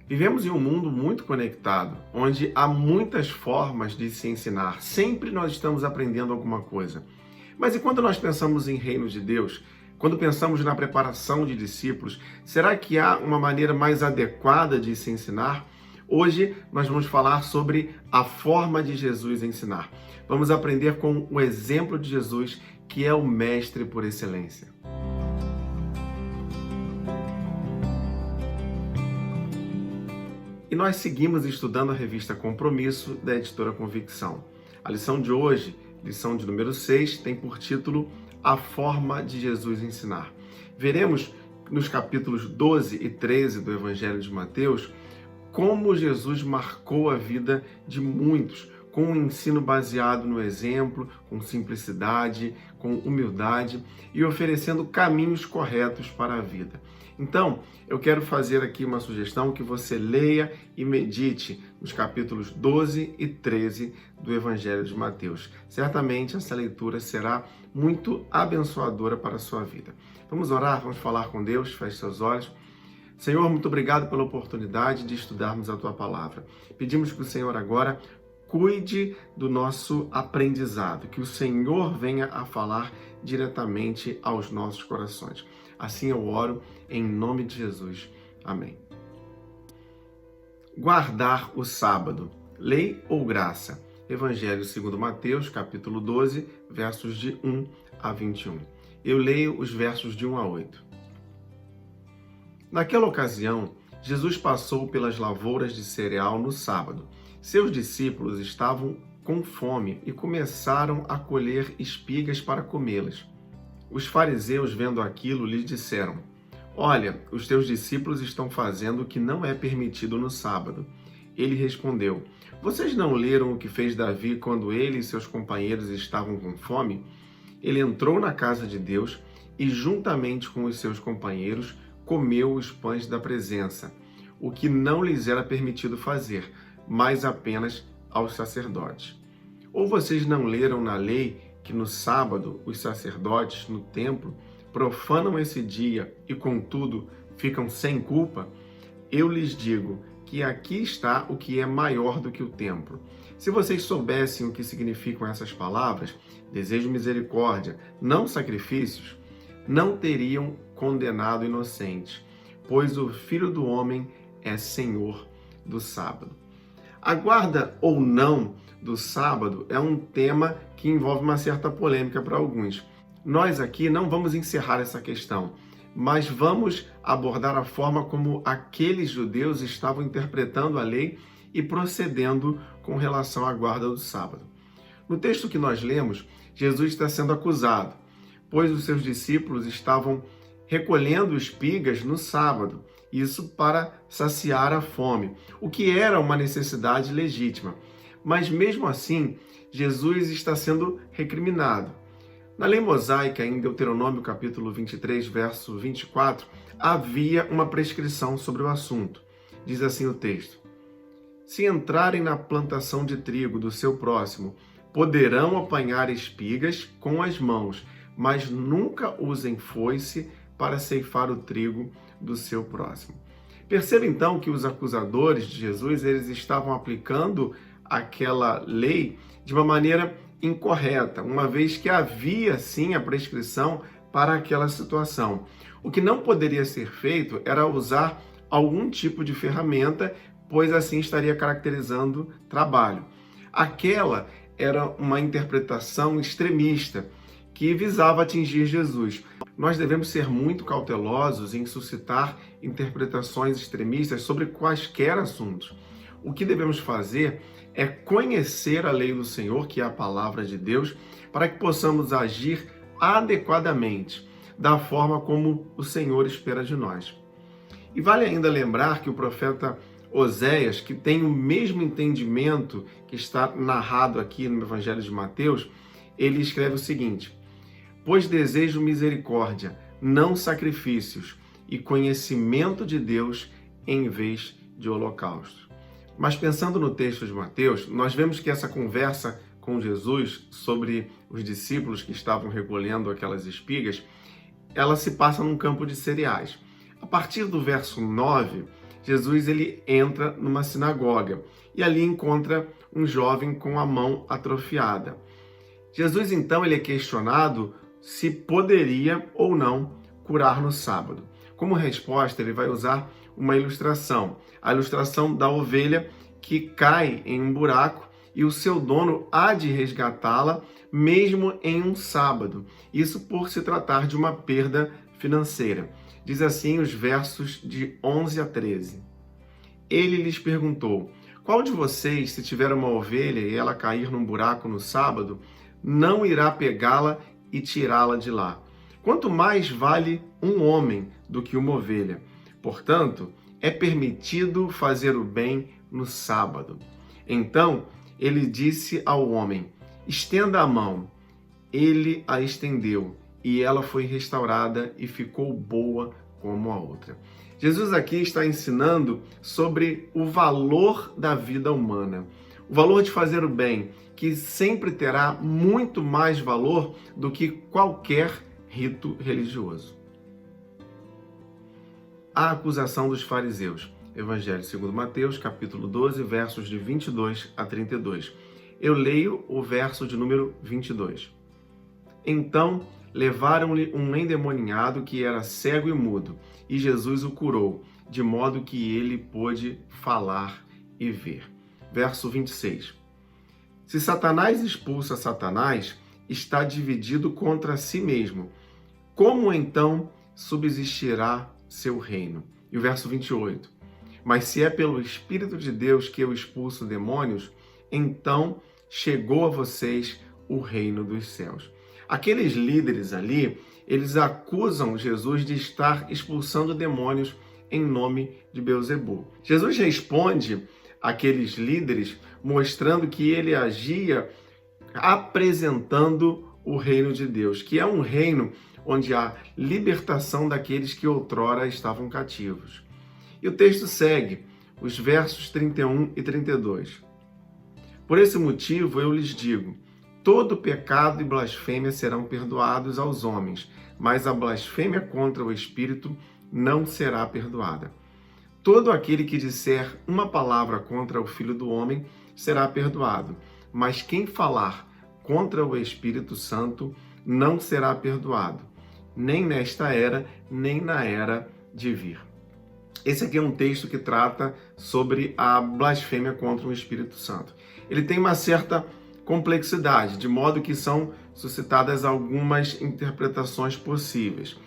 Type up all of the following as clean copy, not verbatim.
Vivemos em um mundo muito conectado, onde há muitas formas de se ensinar. Sempre nós estamos aprendendo alguma coisa. Mas e quando nós pensamos em reino de Deus, quando pensamos na preparação de discípulos, será que há uma maneira mais adequada de se ensinar? Hoje nós vamos falar sobre a forma de Jesus ensinar. Vamos aprender com o exemplo de Jesus, que é o mestre por excelência. E nós seguimos estudando a revista Compromisso, da editora Convicção. A lição de hoje, lição de número 6, tem por título A Forma de Jesus Ensinar. Veremos nos capítulos 12 e 13 do Evangelho de Mateus como Jesus marcou a vida de muitos, com um ensino baseado no exemplo, com simplicidade, com humildade e oferecendo caminhos corretos para a vida. Então, eu quero fazer aqui uma sugestão que você leia e medite nos capítulos 12 e 13 do Evangelho de Mateus. Certamente essa leitura será muito abençoadora para a sua vida. Vamos orar, vamos falar com Deus, feche seus olhos. Senhor, muito obrigado pela oportunidade de estudarmos a Tua Palavra. Pedimos que o Senhor agora cuide do nosso aprendizado, que o Senhor venha a falar diretamente aos nossos corações. Assim eu oro em nome de Jesus. Amém. Guardar o sábado, lei ou graça? Evangelho segundo Mateus, capítulo 12, versos de 1 a 21. Eu leio os versos de 1 a 8. Naquela ocasião, Jesus passou pelas lavouras de cereal no sábado. Seus discípulos estavam com fome e começaram a colher espigas para comê-las. Os fariseus, vendo aquilo, lhes disseram: Olha, os teus discípulos estão fazendo o que não é permitido no sábado. Ele respondeu: Vocês não leram o que fez Davi quando ele e seus companheiros estavam com fome? Ele entrou na casa de Deus e, juntamente com os seus companheiros, comeu os pães da presença, o que não lhes era permitido fazer, mas apenas aos sacerdotes. Ou vocês não leram na lei que no sábado os sacerdotes no templo profanam esse dia e, contudo, ficam sem culpa? Eu lhes digo que aqui está o que é maior do que o templo. Se vocês soubessem o que significam essas palavras, desejo misericórdia, não sacrifícios, não teriam condenado inocentes, pois o Filho do Homem é Senhor do sábado. A guarda ou não do sábado é um tema que envolve uma certa polêmica para alguns. Nós aqui não vamos encerrar essa questão, mas vamos abordar a forma como aqueles judeus estavam interpretando a lei e procedendo com relação à guarda do sábado. No texto que nós lemos, Jesus está sendo acusado, pois os seus discípulos estavam recolhendo espigas no sábado, isso para saciar a fome, o que era uma necessidade legítima. Mas mesmo assim, Jesus está sendo recriminado. Na lei mosaica, em Deuteronômio capítulo 23, verso 24, havia uma prescrição sobre o assunto. Diz assim o texto: Se entrarem na plantação de trigo do seu próximo, poderão apanhar espigas com as mãos, mas nunca usem foice para ceifar o trigo do seu próximo. Perceba então que os acusadores de Jesus, eles estavam aplicando aquela lei de uma maneira incorreta, uma vez que havia sim a prescrição para aquela situação. O que não poderia ser feito era usar algum tipo de ferramenta, pois assim estaria caracterizando trabalho. Aquela era uma interpretação extremista que visava atingir Jesus. Nós devemos ser muito cautelosos em suscitar interpretações extremistas sobre quaisquer assuntos. O que devemos fazer é conhecer a lei do Senhor, que é a palavra de Deus, para que possamos agir adequadamente, da forma como o Senhor espera de nós. E vale ainda lembrar que o profeta Oséias, que tem o mesmo entendimento que está narrado aqui no Evangelho de Mateus, ele escreve o seguinte: Pois desejo misericórdia, não sacrifícios, e conhecimento de Deus em vez de holocausto. Mas pensando no texto de Mateus, nós vemos que essa conversa com Jesus sobre os discípulos que estavam recolhendo aquelas espigas, ela se passa num campo de cereais. A partir do verso 9, Jesus ele entra numa sinagoga e ali encontra um jovem com a mão atrofiada. Jesus então ele é questionado se poderia ou não curar no sábado. Como resposta, ele vai usar uma ilustração, a ilustração da ovelha que cai em um buraco e o seu dono há de resgatá-la mesmo em um sábado. Isso por se tratar de uma perda financeira. Diz assim os versos de 11 a 13. Ele lhes perguntou: qual de vocês, se tiver uma ovelha e ela cair num buraco no sábado, não irá pegá-la e tirá-la de lá? Quanto mais vale um homem do que uma ovelha? Portanto, é permitido fazer o bem no sábado. Então, ele disse ao homem: estenda a mão. Ele a estendeu, e ela foi restaurada e ficou boa como a outra. Jesus aqui está ensinando sobre o valor da vida humana, o valor de fazer o bem, que sempre terá muito mais valor do que qualquer rito religioso. A acusação dos fariseus. Evangelho segundo Mateus, capítulo 12, versos de 22 a 32. Eu leio o verso de número 22. Então levaram-lhe um endemoniado que era cego e mudo, e Jesus o curou, de modo que ele pôde falar e ver. Verso 26. Se Satanás expulsa Satanás, está dividido contra si mesmo. Como então subsistirá seu reino? E o verso 28. Mas se é pelo Espírito de Deus que eu expulso demônios, então chegou a vocês o reino dos céus. Aqueles líderes ali, eles acusam Jesus de estar expulsando demônios em nome de Beelzebul. Jesus responde àqueles líderes mostrando que ele agia apresentando o reino de Deus, que é um reino onde há libertação daqueles que outrora estavam cativos. E o texto segue, os versos 31 e 32. Por esse motivo eu lhes digo: todo pecado e blasfêmia serão perdoados aos homens, mas a blasfêmia contra o Espírito não será perdoada. Todo aquele que disser uma palavra contra o Filho do Homem será perdoado, mas quem falar contra o Espírito Santo não será perdoado, nem nesta era, nem na era de vir. Esse aqui é um texto que trata sobre a blasfêmia contra o Espírito Santo. Ele tem uma certa complexidade, de modo que são suscitadas algumas interpretações possíveis.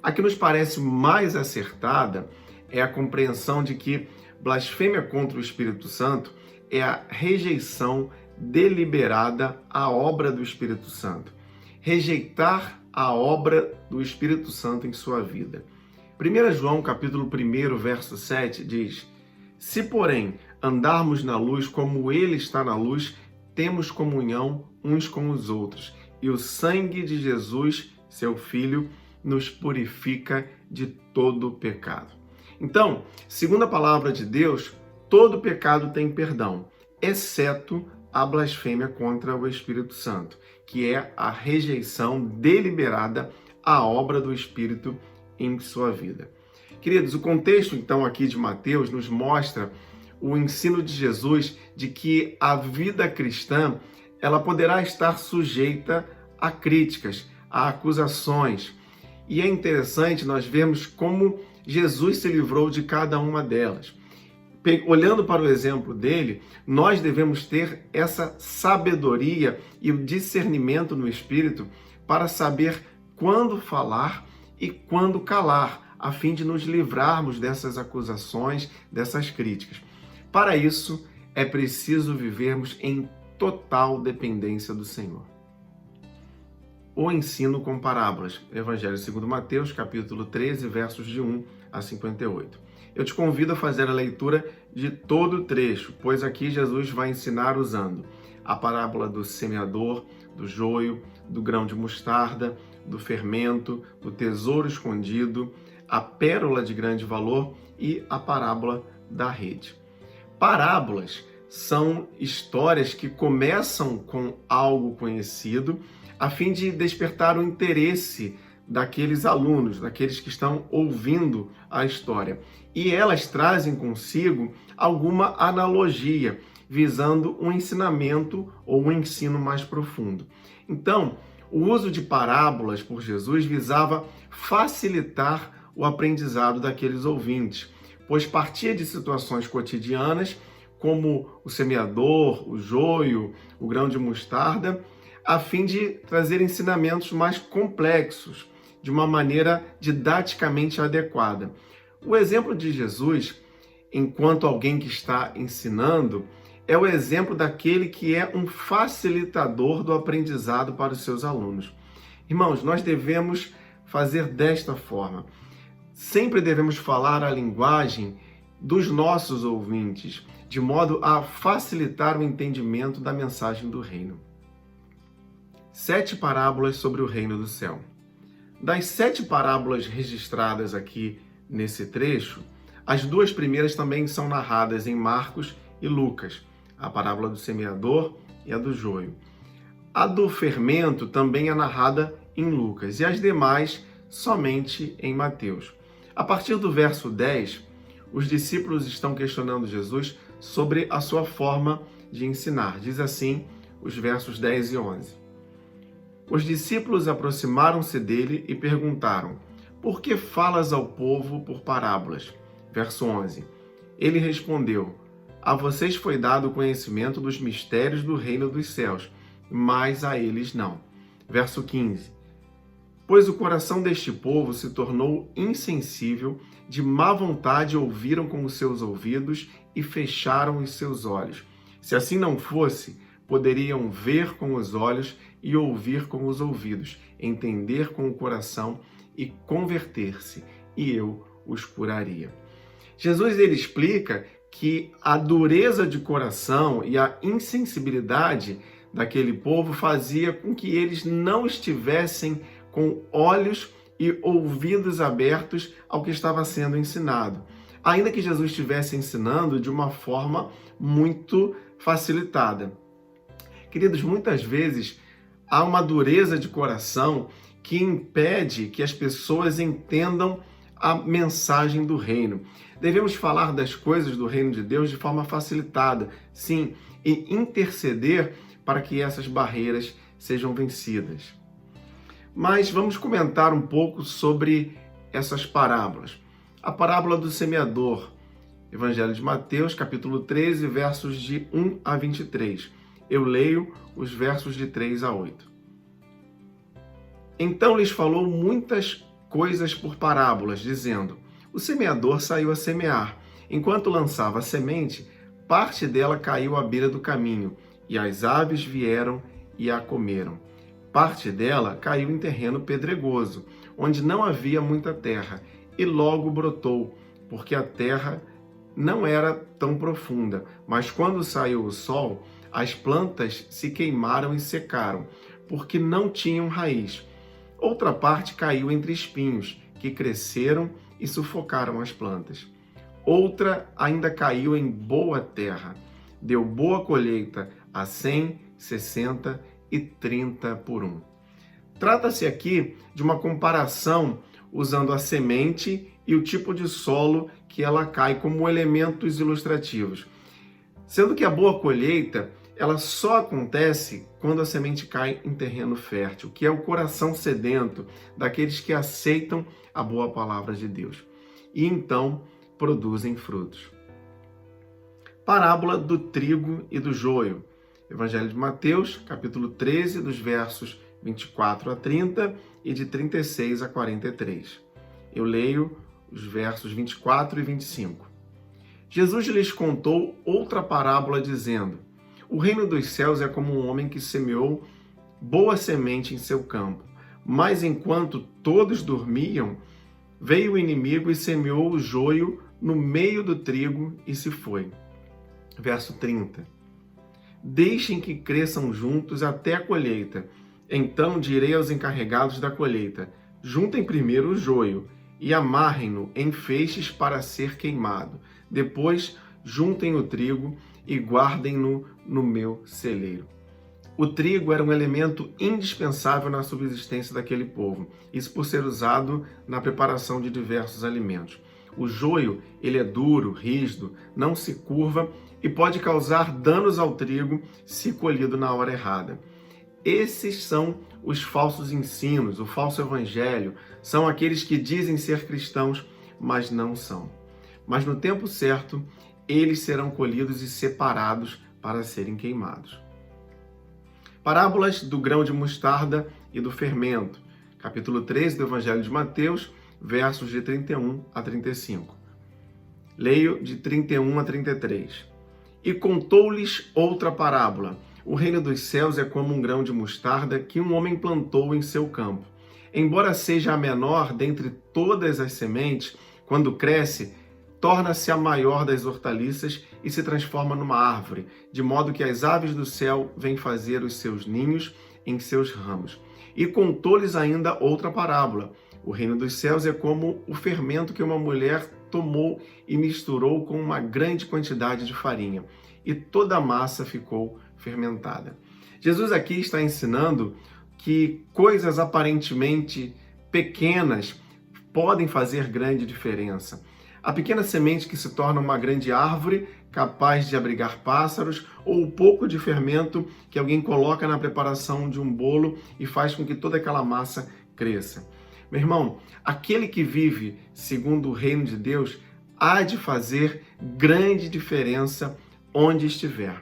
A que nos parece mais acertada é a compreensão de que blasfêmia contra o Espírito Santo é a rejeição deliberada à obra do Espírito Santo. Rejeitar a obra do Espírito Santo em sua vida. 1 João capítulo 1, verso 7 diz: se, porém, andarmos na luz como ele está na luz, temos comunhão uns com os outros, e o sangue de Jesus, seu Filho, nos purifica de todo pecado. Então, segundo a palavra de Deus, todo pecado tem perdão, exceto a blasfêmia contra o Espírito Santo, que é a rejeição deliberada à obra do Espírito em sua vida. Queridos, o contexto então aqui de Mateus nos mostra o ensino de Jesus de que a vida cristã ela poderá estar sujeita a críticas, a acusações. E é interessante nós vermos como Jesus se livrou de cada uma delas. Olhando para o exemplo dele, nós devemos ter essa sabedoria e o discernimento no Espírito para saber quando falar e quando calar, a fim de nos livrarmos dessas acusações, dessas críticas. Para isso, é preciso vivermos em total dependência do Senhor. O ensino com parábolas. Evangelho segundo Mateus, capítulo 13, versos de 1 a 58. Eu te convido a fazer a leitura de todo o trecho, pois aqui Jesus vai ensinar usando a parábola do semeador, do joio, do grão de mostarda, do fermento, do tesouro escondido, a pérola de grande valor e a parábola da rede. Parábolas são histórias que começam com algo conhecido, a fim de despertar o interesse daqueles alunos, daqueles que estão ouvindo a história. e elas trazem consigo alguma analogia, visando um ensinamento ou um ensino mais profundo. Então, o uso de parábolas por Jesus visava facilitar o aprendizado daqueles ouvintes, pois partia de situações cotidianas, como o semeador, o joio, o grão de mostarda, a fim de trazer ensinamentos mais complexos, de uma maneira didaticamente adequada. O exemplo de Jesus, enquanto alguém que está ensinando, é o exemplo daquele que é um facilitador do aprendizado para os seus alunos. Irmãos, nós devemos fazer desta forma. Sempre devemos falar a linguagem dos nossos ouvintes, de modo a facilitar o entendimento da mensagem do reino. 7 parábolas sobre o reino do céu. Das 7 parábolas registradas aqui nesse trecho, as 2 primeiras também são narradas em Marcos e Lucas, a parábola do semeador e a do joio. A do fermento também é narrada em Lucas e as demais somente em Mateus. A partir do verso 10, os discípulos estão questionando Jesus sobre a sua forma de ensinar. Diz assim os versos 10 e 11. Os discípulos aproximaram-se dele e perguntaram: por que falas ao povo por parábolas? Verso 11. Ele respondeu: a vocês foi dado o conhecimento dos mistérios do reino dos céus, mas a eles não. Verso 15. Pois o coração deste povo se tornou insensível, de má vontade ouviram com os seus ouvidos e fecharam os seus olhos. Se assim não fosse, poderiam ver com os olhos e ouvir com os ouvidos, entender com o coração e converter-se, e eu os curaria. Jesus ele explica que a dureza de coração e a insensibilidade daquele povo fazia com que eles não estivessem com olhos e ouvidos abertos ao que estava sendo ensinado. Ainda que Jesus estivesse ensinando de uma forma muito facilitada. Queridos, muitas vezes há uma dureza de coração que impede que as pessoas entendam a mensagem do reino. Devemos falar das coisas do reino de Deus de forma facilitada, sim, e interceder para que essas barreiras sejam vencidas. Mas vamos comentar um pouco sobre essas parábolas. A parábola do semeador, Evangelho de Mateus, capítulo 13, versos de 1 a 23. Eu leio os versos de 3 a 8. Então lhes falou muitas coisas por parábolas, dizendo: o semeador saiu a semear. Enquanto lançava a semente, parte dela caiu à beira do caminho, e as aves vieram e a comeram. Parte dela caiu em terreno pedregoso, onde não havia muita terra, e logo brotou, porque a terra não era tão profunda. Mas quando saiu o sol, as plantas se queimaram e secaram, porque não tinham raiz. Outra parte caiu entre espinhos, que cresceram e sufocaram as plantas. Outra ainda caiu em boa terra, deu boa colheita a 100, 60 e 30 por 1. Trata-se aqui de uma comparação usando a semente e o tipo de solo que ela cai como elementos ilustrativos. Sendo que a boa colheita, ela só acontece quando a semente cai em terreno fértil, que é o coração sedento daqueles que aceitam a boa palavra de Deus. E então produzem frutos. Parábola do trigo e do joio. Evangelho de Mateus, capítulo 13, dos versos 24 a 30 e de 36 a 43. Eu leio os versos 24 e 25. Jesus lhes contou outra parábola dizendo: o reino dos céus é como um homem que semeou boa semente em seu campo. Mas enquanto todos dormiam, veio o inimigo e semeou o joio no meio do trigo e se foi. Verso 30. Deixem que cresçam juntos até a colheita. Então direi aos encarregados da colheita: juntem primeiro o joio e amarrem-no em feixes para ser queimado. Depois juntem o trigo e guardem-no no meu celeiro. O trigo era um elemento indispensável na subsistência daquele povo, isso por ser usado na preparação de diversos alimentos. O joio, ele é duro, rígido, não se curva e pode causar danos ao trigo se colhido na hora errada. Esses são os falsos ensinos, o falso evangelho, são aqueles que dizem ser cristãos, mas não são. Mas no tempo certo, eles serão colhidos e separados para serem queimados. Parábolas do grão de mostarda e do fermento. Capítulo 13 do Evangelho de Mateus, versos de 31 a 35. Leio de 31 a 33. E contou-lhes outra parábola. O reino dos céus é como um grão de mostarda que um homem plantou em seu campo. Embora seja a menor dentre todas as sementes, quando cresce, torna-se a maior das hortaliças e se transforma numa árvore, de modo que as aves do céu vêm fazer os seus ninhos em seus ramos. E contou-lhes ainda outra parábola. O reino dos céus é como o fermento que uma mulher tomou e misturou com uma grande quantidade de farinha, e toda a massa ficou fermentada. Jesus aqui está ensinando que coisas aparentemente pequenas podem fazer grande diferença. A pequena semente que se torna uma grande árvore capaz de abrigar pássaros, ou o pouco de fermento que alguém coloca na preparação de um bolo e faz com que toda aquela massa cresça. Meu irmão, aquele que vive segundo o reino de Deus há de fazer grande diferença onde estiver.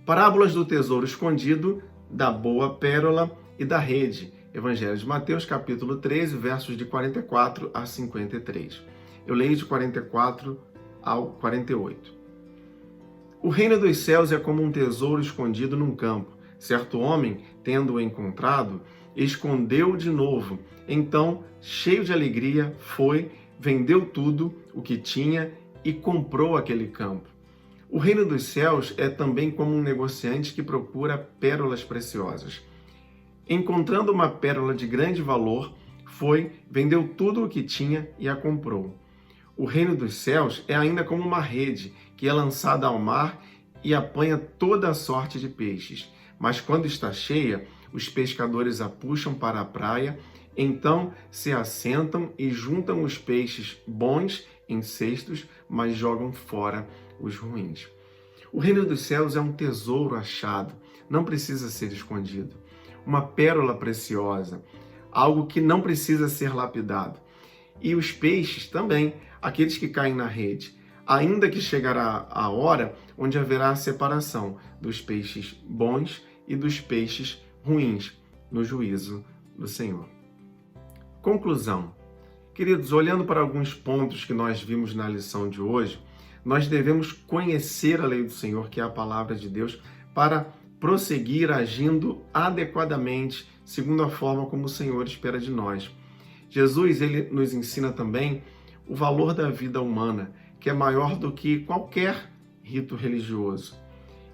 Parábolas do tesouro escondido, da boa pérola e da rede. Evangelho de Mateus, capítulo 13, versos de 44 a 53. Eu leio de 44 ao 48. O reino dos céus é como um tesouro escondido num campo. Certo homem, tendo-o encontrado, escondeu-o de novo. Então, cheio de alegria, foi, vendeu tudo o que tinha e comprou aquele campo. O reino dos céus é também como um negociante que procura pérolas preciosas. Encontrando uma pérola de grande valor, foi, vendeu tudo o que tinha e a comprou. O reino dos céus é ainda como uma rede que é lançada ao mar e apanha toda a sorte de peixes. Mas quando está cheia, os pescadores a puxam para a praia, então se assentam e juntam os peixes bons em cestos, mas jogam fora os ruins. O reino dos céus é um tesouro achado, não precisa ser escondido. Uma pérola preciosa, algo que não precisa ser lapidado. E os peixes também, aqueles que caem na rede, ainda que chegará a hora onde haverá a separação dos peixes bons e dos peixes ruins no juízo do Senhor. Conclusão. Queridos, olhando para alguns pontos que nós vimos na lição de hoje, nós devemos conhecer a lei do Senhor, que é a palavra de Deus, para prosseguir agindo adequadamente, segundo a forma como o Senhor espera de nós. Jesus, ele nos ensina também o valor da vida humana, que é maior do que qualquer rito religioso.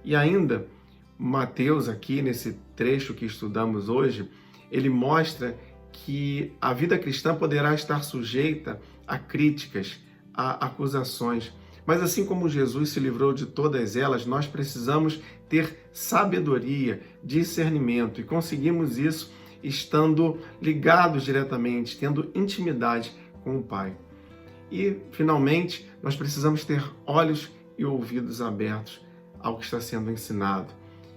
E ainda, Mateus, aqui nesse trecho que estudamos hoje, ele mostra que a vida cristã poderá estar sujeita a críticas, a acusações. Mas assim como Jesus se livrou de todas elas, nós precisamos ter sabedoria, discernimento, e conseguimos isso estando ligados diretamente, tendo intimidade com o Pai. E, finalmente, nós precisamos ter olhos e ouvidos abertos ao que está sendo ensinado.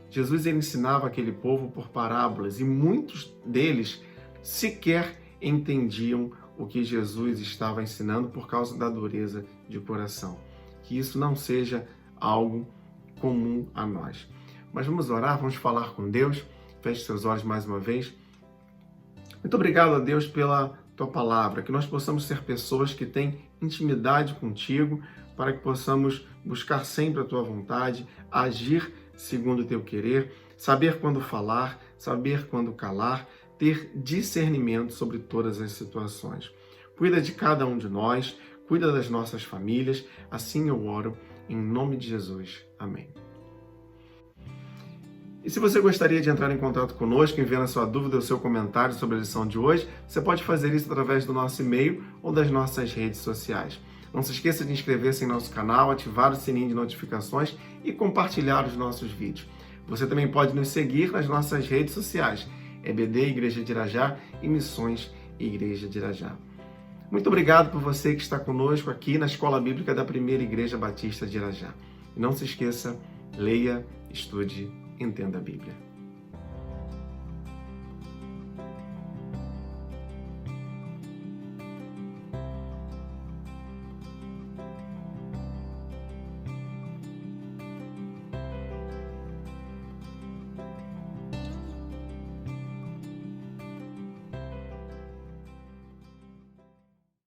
Jesus ele ensinava aquele povo por parábolas e muitos deles sequer entendiam o que Jesus estava ensinando por causa da dureza de coração. Que isso não seja algo comum a nós. Mas vamos orar, vamos falar com Deus. Feche seus olhos mais uma vez. Muito obrigado a Deus pela Tua palavra, que nós possamos ser pessoas que têm intimidade contigo, para que possamos buscar sempre a Tua vontade, agir segundo o Teu querer, saber quando falar, saber quando calar, ter discernimento sobre todas as situações. Cuida de cada um de nós, cuida das nossas famílias, assim eu oro, em nome de Jesus. Amém. E se você gostaria de entrar em contato conosco, enviando a sua dúvida ou seu comentário sobre a lição de hoje, você pode fazer isso através do nosso e-mail ou das nossas redes sociais. Não se esqueça de inscrever-se em nosso canal, ativar o sininho de notificações e compartilhar os nossos vídeos. Você também pode nos seguir nas nossas redes sociais, EBD Igreja de Irajá e Missões Igreja de Irajá. Muito obrigado por você que está conosco aqui na Escola Bíblica da Primeira Igreja Batista de Irajá. E não se esqueça, leia, estude, entenda a Bíblia.